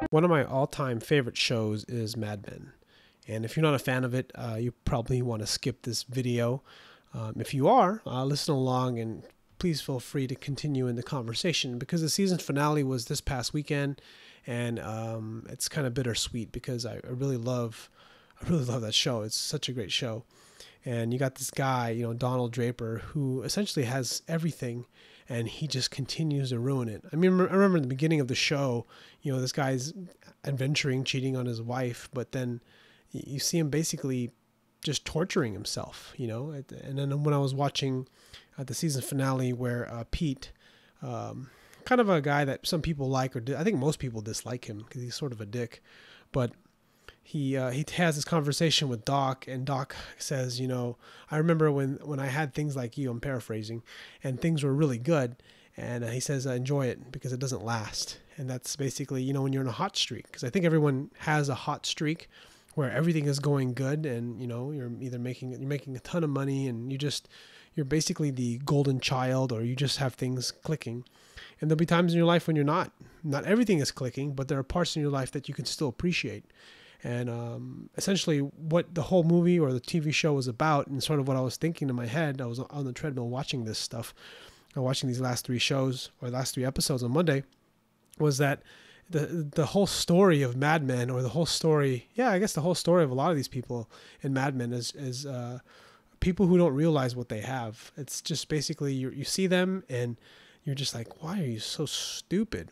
One of my all-time favorite shows is Mad Men. And if you're not a fan of it, you probably want to skip this video. If you are, listen along and please feel free to continue in the conversation because the season finale was this past weekend, and it's kind of bittersweet because I really love that show. It's such a great show. And you got this guy, Donald Draper, who essentially has everything, and he just continues to ruin it. I mean, I remember in the beginning of the show, this guy's adventuring, cheating on his wife, but then you see him basically just torturing himself, And then when I was watching the season finale where Pete, kind of a guy that some people like, or I think most people dislike him because he's sort of a dick, but he has this conversation with Doc, and Doc says, I remember when I had things like you, I'm paraphrasing, and things were really good. And he says, enjoy it because it doesn't last. And that's basically, when you're in a hot streak, because I think everyone has a hot streak where everything is going good, and, you're either making a ton of money, and you're basically the golden child, or you just have things clicking. And there'll be times in your life when not everything is clicking, but there are parts in your life that you can still appreciate. And essentially what the whole movie or the TV show was about, and sort of what I was thinking in my head, I was on the treadmill watching this stuff, watching these last three episodes on Monday, was that the whole story of Mad Men, or the whole story, I guess the whole story of a lot of these people in Mad Men is people who don't realize what they have. It's just basically you see them and you're just like, why are you so stupid?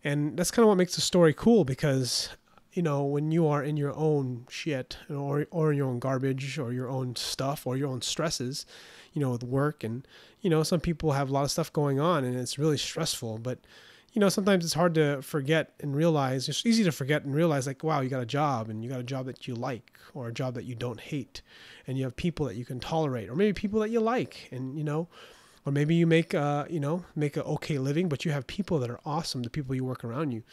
And that's kind of what makes the story cool, because when you are in your own shit, or in your own garbage, or your own stuff, or your own stresses, with work, and, some people have a lot of stuff going on and it's really stressful, but, sometimes it's hard to forget and realize, it's easy to forget and realize, like, wow, you got a job, and you got a job that you like, or a job that you don't hate, and you have people that you can tolerate, or maybe people that you like, and, or maybe you make a okay living, but you have people that are awesome, the people you work around you.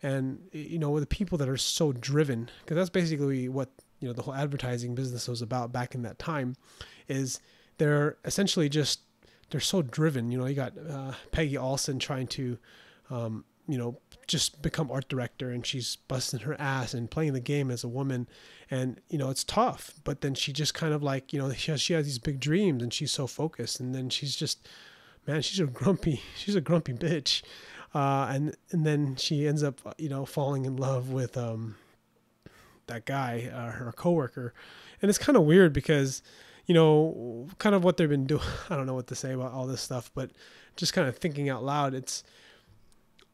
And, with the people that are so driven, because that's basically what, the whole advertising business was about back in that time, is they're essentially they're so driven. You got Peggy Olson trying to, just become art director, and she's busting her ass and playing the game as a woman. And, it's tough, but then she just kind of like, she has these big dreams, and she's so focused. And then she's just, man, she's a grumpy bitch. And then she ends up, falling in love with that guy, her coworker. And it's kind of weird because, kind of what they've been doing. I don't know what to say about all this stuff, but just kind of thinking out loud,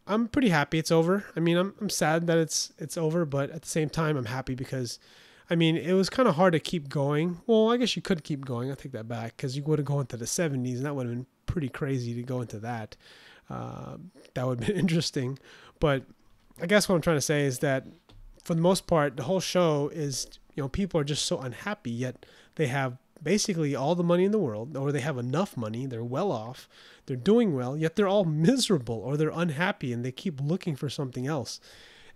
I'm pretty happy it's over. I mean, I'm sad that it's over, but at the same time, I'm happy because, I mean, it was kind of hard to keep going. Well, I guess you could keep going. I take that back, because you would have gone into the 70s, and that would have been pretty crazy to go into that. That would have been interesting. But I guess what I'm trying to say is that for the most part, the whole show is, people are just so unhappy, yet they have basically all the money in the world, or they have enough money, they're well off, they're doing well, yet they're all miserable, or they're unhappy, and they keep looking for something else.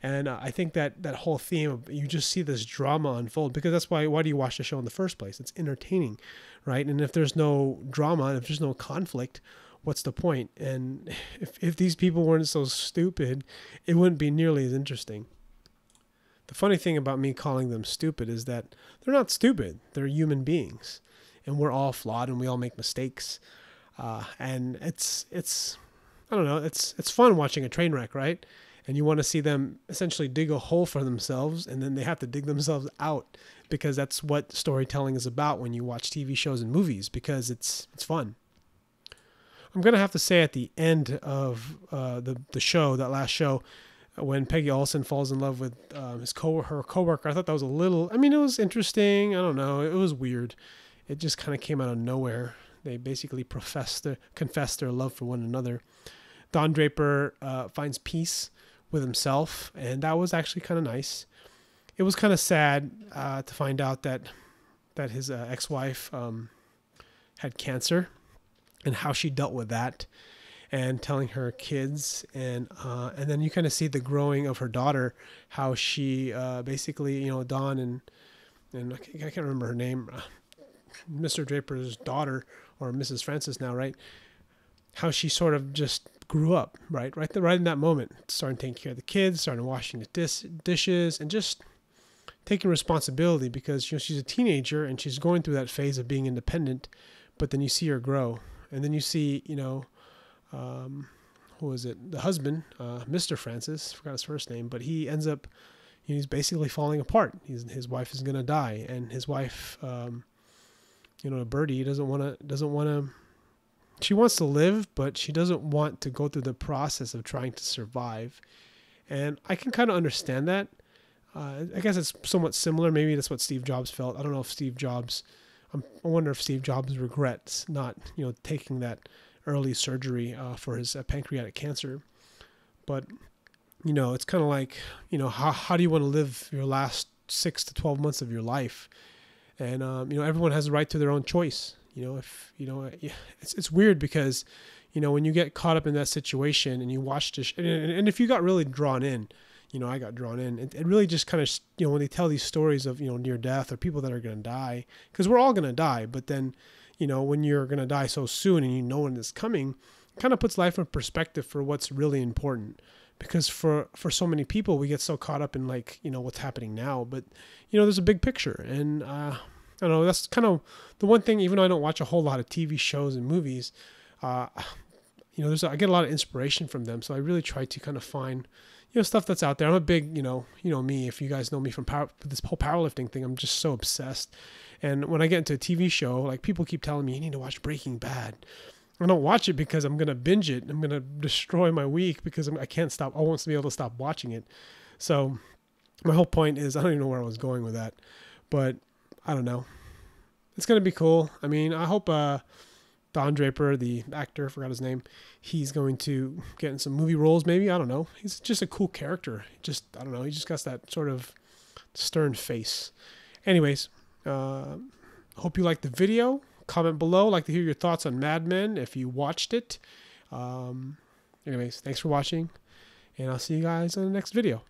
And I think that whole theme of, you just see this drama unfold, because that's why do you watch the show in the first place? It's entertaining, right? And if there's no drama, if there's no conflict, what's the point? And if these people weren't so stupid, it wouldn't be nearly as interesting. The funny thing about me calling them stupid is that they're not stupid. They're human beings, and we're all flawed, and we all make mistakes. And it's I don't know, it's fun watching a train wreck, right? And you want to see them essentially dig a hole for themselves, and then they have to dig themselves out, because that's what storytelling is about when you watch TV shows and movies, because it's fun. I'm going to have to say at the end of the show, that last show, when Peggy Olson falls in love with her coworker, I thought that was it was interesting. I don't know. It was weird. It just kind of came out of nowhere. They basically confessed their love for one another. Don Draper finds peace with himself, and that was actually kind of nice. It was kind of sad to find out that his ex-wife had cancer, and how she dealt with that, and telling her kids, and then you kind of see the growing of her daughter, how she basically, Dawn and I can't remember her name, Mr. Draper's daughter, or Mrs. Francis now, right? How she sort of just grew up, right in that moment, starting taking care of the kids, starting washing the dishes, and just taking responsibility, because she's a teenager and she's going through that phase of being independent. But then you see her grow, and then you see, who was it? The husband, Mr. Francis, forgot his first name, but he ends up, he's basically falling apart. His wife is gonna die, and his wife, Birdie doesn't want to. She wants to live, but she doesn't want to go through the process of trying to survive. And I can kind of understand that. I guess it's somewhat similar. Maybe that's what Steve Jobs felt. I don't know if Steve Jobs. I wonder if Steve Jobs regrets not, taking that early surgery for his pancreatic cancer. But it's kind of like, how do you want to live your last 6 to 12 months of your life? And everyone has the right to their own choice. It's weird because, when you get caught up in that situation and you watch this, and if you got really drawn in, I got drawn in. It really just kind of, when they tell these stories of, near death or people that are going to die, because we're all going to die. But then, when you're going to die so soon and when it's coming, it kind of puts life in perspective for what's really important. Because for so many people, we get so caught up in what's happening now. But, there's a big picture. And I don't know, that's kind of the one thing, even though I don't watch a whole lot of TV shows and movies, I get a lot of inspiration from them. So I really try to kind of find, stuff that's out there. I'm a big, me, if you guys know me from this whole powerlifting thing, I'm just so obsessed. And when I get into a TV show, people keep telling me, you need to watch Breaking Bad. I don't watch it because I'm going to binge it. I'm going to destroy my week because I can't stop. I won't be able to stop watching it. So my whole point is, I don't even know where I was going with that, but I don't know. It's going to be cool. I mean, I hope Don Draper, the actor, I forgot his name, he's going to get in some movie roles maybe. I don't know. He's just a cool character. I don't know. He just got that sort of stern face. Anyways, hope you liked the video. Comment below. I'd like to hear your thoughts on Mad Men if you watched it. Anyways, thanks for watching, and I'll see you guys in the next video.